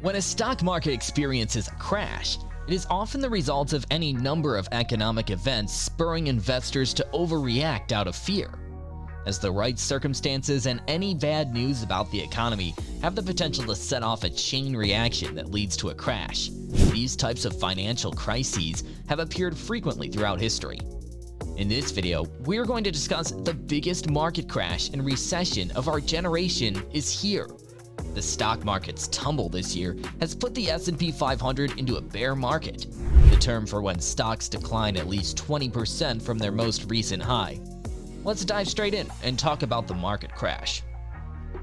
When a stock market experiences a crash, it is often the result of any number of economic events spurring investors to overreact out of fear. As the right circumstances and any bad news about the economy have the potential to set off a chain reaction that leads to a crash, these types of financial crises have appeared frequently throughout history. In this video, we are going to discuss the biggest market crash and recession of our generation is here. The stock market's tumble this year has put the S&P 500 into a bear market, the term for when stocks decline at least 20% from their most recent high. Let's dive straight in and talk about the market crash.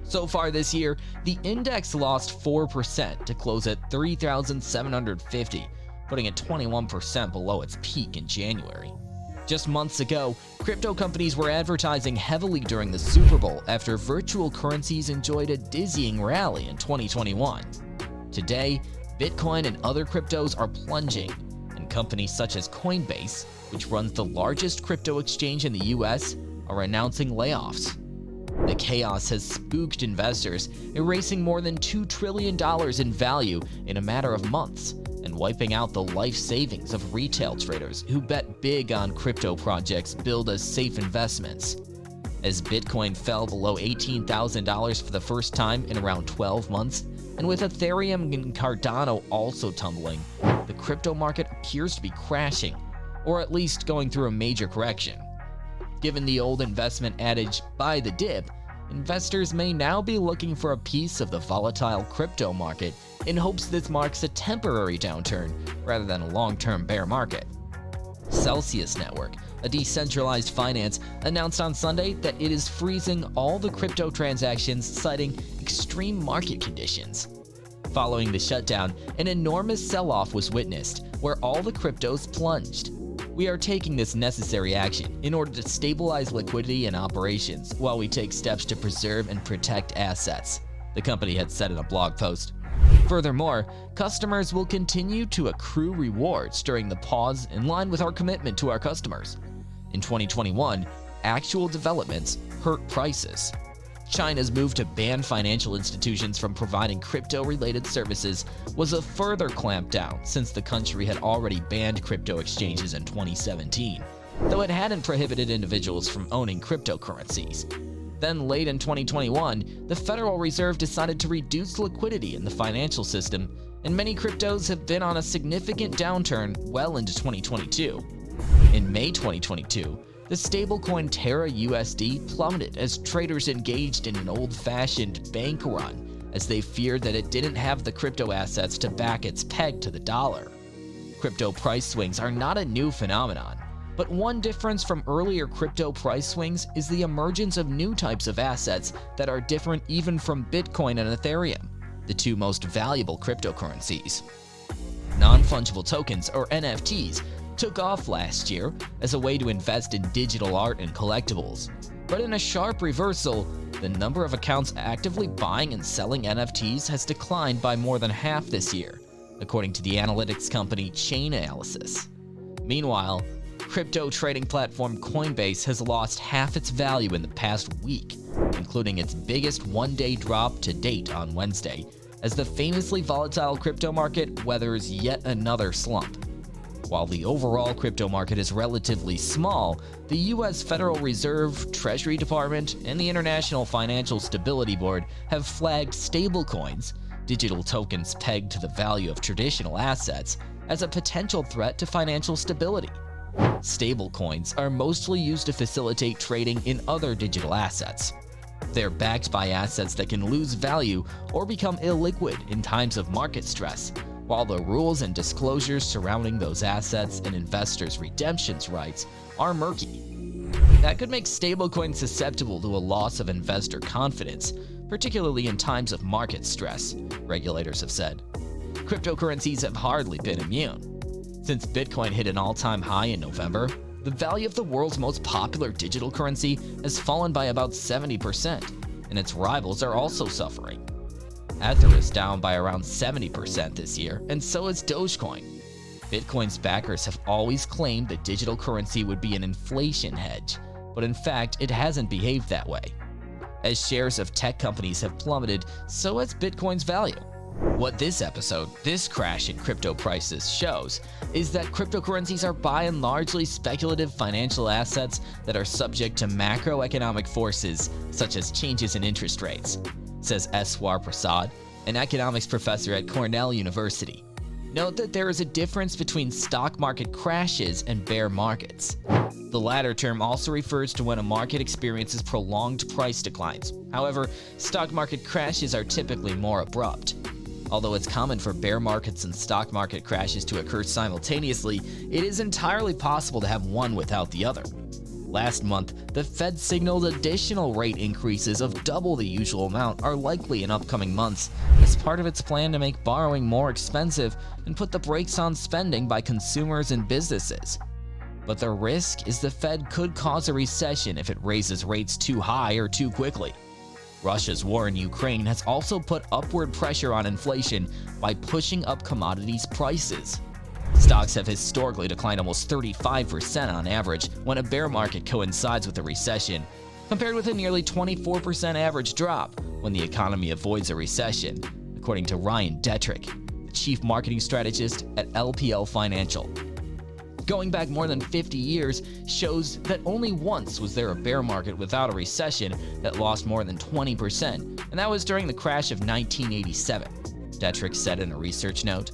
So far this year, the index lost 4% to close at 3,750, putting it 21% below its peak in January. Just months ago, crypto companies were advertising heavily during the Super Bowl after virtual currencies enjoyed a dizzying rally in 2021. Today, Bitcoin and other cryptos are plunging, and companies such as Coinbase, which runs the largest crypto exchange in the US, are announcing layoffs. The chaos has spooked investors, erasing more than $2 trillion in value in a matter of months, and wiping out the life savings of retail traders who bet big on crypto projects billed as safe investments. As Bitcoin fell below $18,000 for the first time in around 12 months, and with Ethereum and Cardano also tumbling, the crypto market appears to be crashing, or at least going through a major correction. Given the old investment adage, buy the dip, investors may now be looking for a piece of the volatile crypto market in hopes this marks a temporary downturn rather than a long-term bear market. Celsius Network, a decentralized finance, announced on Sunday that it is freezing all the crypto transactions, citing extreme market conditions. Following the shutdown, an enormous sell-off was witnessed, where all the cryptos plunged. We are taking this necessary action in order to stabilize liquidity and operations while we take steps to preserve and protect assets, the company had said in a blog post. Furthermore, customers will continue to accrue rewards during the pause in line with our commitment to our customers. In 2021, actual developments hurt prices. China's move to ban financial institutions from providing crypto-related services was a further clampdown since the country had already banned crypto exchanges in 2017, though it hadn't prohibited individuals from owning cryptocurrencies. Then late in 2021, the Federal Reserve decided to reduce liquidity in the financial system, and many cryptos have been on a significant downturn well into 2022. In May 2022, the stablecoin Terra USD plummeted as traders engaged in an old-fashioned bank run as they feared that it didn't have the crypto assets to back its peg to the dollar. Crypto price swings are not a new phenomenon, but one difference from earlier crypto price swings is the emergence of new types of assets that are different even from Bitcoin and Ethereum, the two most valuable cryptocurrencies. Non-fungible tokens, or NFTs, took off last year as a way to invest in digital art and collectibles. But in a sharp reversal, the number of accounts actively buying and selling NFTs has declined by more than half this year, according to the analytics company Chainalysis. Meanwhile, crypto trading platform Coinbase has lost half its value in the past week, including its biggest one-day drop to date on Wednesday, as the famously volatile crypto market weathers yet another slump. While the overall crypto market is relatively small, the US Federal Reserve, Treasury Department, and the International Financial Stability Board have flagged stablecoins, digital tokens pegged to the value of traditional assets, as a potential threat to financial stability. Stablecoins are mostly used to facilitate trading in other digital assets. They're backed by assets that can lose value or become illiquid in times of market stress, while the rules and disclosures surrounding those assets and investors' redemptions rights are murky. That could make stablecoins susceptible to a loss of investor confidence, particularly in times of market stress, regulators have said. Cryptocurrencies have hardly been immune. Since Bitcoin hit an all-time high in November, the value of the world's most popular digital currency has fallen by about 70%, and its rivals are also suffering. Ether is down by around 70% this year, and so is Dogecoin. Bitcoin's backers have always claimed that digital currency would be an inflation hedge, but in fact, it hasn't behaved that way. As shares of tech companies have plummeted, so has Bitcoin's value. What this crash in crypto prices shows is that cryptocurrencies are by and largely speculative financial assets that are subject to macroeconomic forces such as changes in interest rates, says Eswar Prasad, an economics professor at Cornell University. Note that there is a difference between stock market crashes and bear markets. The latter term also refers to when a market experiences prolonged price declines. However, stock market crashes are typically more abrupt. Although it's common for bear markets and stock market crashes to occur simultaneously, it is entirely possible to have one without the other. Last month, the Fed signaled additional rate increases of double the usual amount are likely in upcoming months as part of its plan to make borrowing more expensive and put the brakes on spending by consumers and businesses. But the risk is the Fed could cause a recession if it raises rates too high or too quickly. Russia's war in Ukraine has also put upward pressure on inflation by pushing up commodities prices. Stocks have historically declined almost 35% on average when a bear market coincides with a recession, compared with a nearly 24% average drop when the economy avoids a recession, according to Ryan Detrick, the chief marketing strategist at LPL Financial. Going back more than 50 years shows that only once was there a bear market without a recession that lost more than 20%, and that was during the crash of 1987, Detrick said in a research note.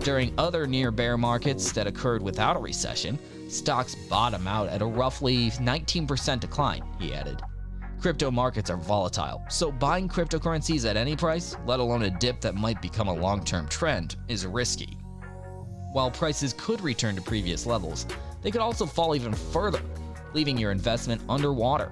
During other near bear markets that occurred without a recession, stocks bottom out at a roughly 19% decline, he added. Crypto markets are volatile, so buying cryptocurrencies at any price, let alone a dip that might become a long-term trend, is risky. While prices could return to previous levels, they could also fall even further, leaving your investment underwater.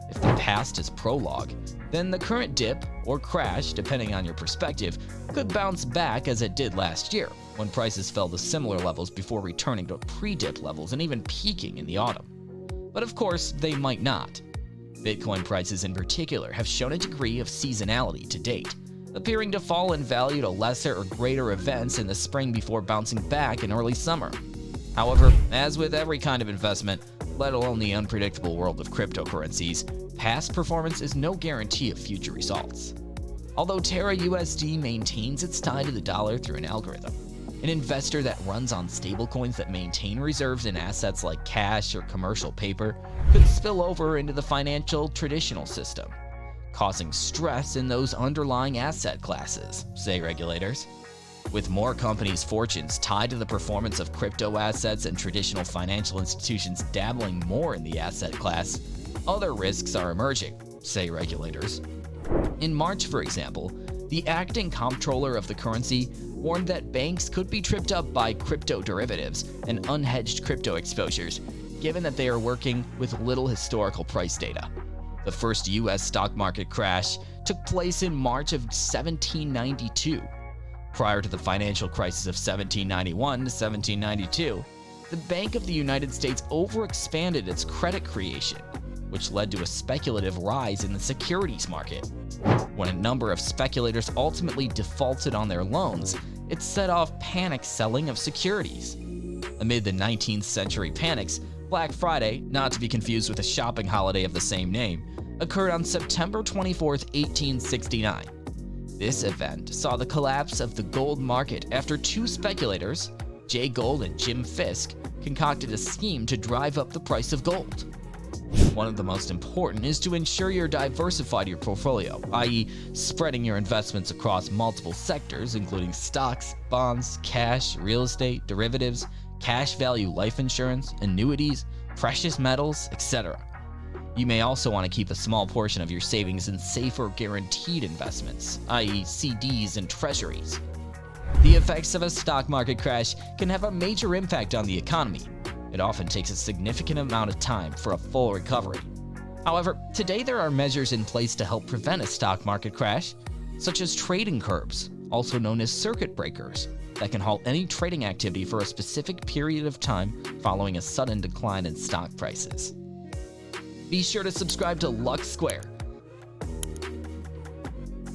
If the past is prologue, then the current dip or crash, depending on your perspective, could bounce back as it did last year, when prices fell to similar levels before returning to pre-dip levels and even peaking in the autumn. But of course, they might not. Bitcoin prices in particular have shown a degree of seasonality to date, appearing to fall in value to lesser or greater events in the spring before bouncing back in early summer. However, as with every kind of investment, let alone the unpredictable world of cryptocurrencies, past performance is no guarantee of future results. Although Terra USD maintains its tie to the dollar through an algorithm, an investor that runs on stablecoins that maintain reserves in assets like cash or commercial paper could spill over into the financial traditional system, causing stress in those underlying asset classes, say regulators. With more companies' fortunes tied to the performance of crypto assets and traditional financial institutions dabbling more in the asset class, other risks are emerging, say regulators. In March, for example, the acting comptroller of the currency warned that banks could be tripped up by crypto derivatives and unhedged crypto exposures, given that they are working with little historical price data. The first U.S. stock market crash took place in March of 1792. Prior to the financial crisis of 1791 to 1792, the Bank of the United States overexpanded its credit creation, which led to a speculative rise in the securities market. When a number of speculators ultimately defaulted on their loans, it set off panic selling of securities. Amid the 19th century panics, Black Friday, not to be confused with a shopping holiday of the same name, occurred on September 24, 1869. This event saw the collapse of the gold market after two speculators, Jay Gould and Jim Fisk, concocted a scheme to drive up the price of gold. One of the most important is to ensure you're diversified your portfolio, i.e. spreading your investments across multiple sectors including stocks, bonds, cash, real estate, derivatives, cash value life insurance, annuities, precious metals, etc. You may also want to keep a small portion of your savings in safer guaranteed investments, i.e. CDs and treasuries. The effects of a stock market crash can have a major impact on the economy. It often takes a significant amount of time for a full recovery. However, today there are measures in place to help prevent a stock market crash, such as trading curbs, also known as circuit breakers, that can halt any trading activity for a specific period of time following a sudden decline in stock prices. Be sure to subscribe to Lux Square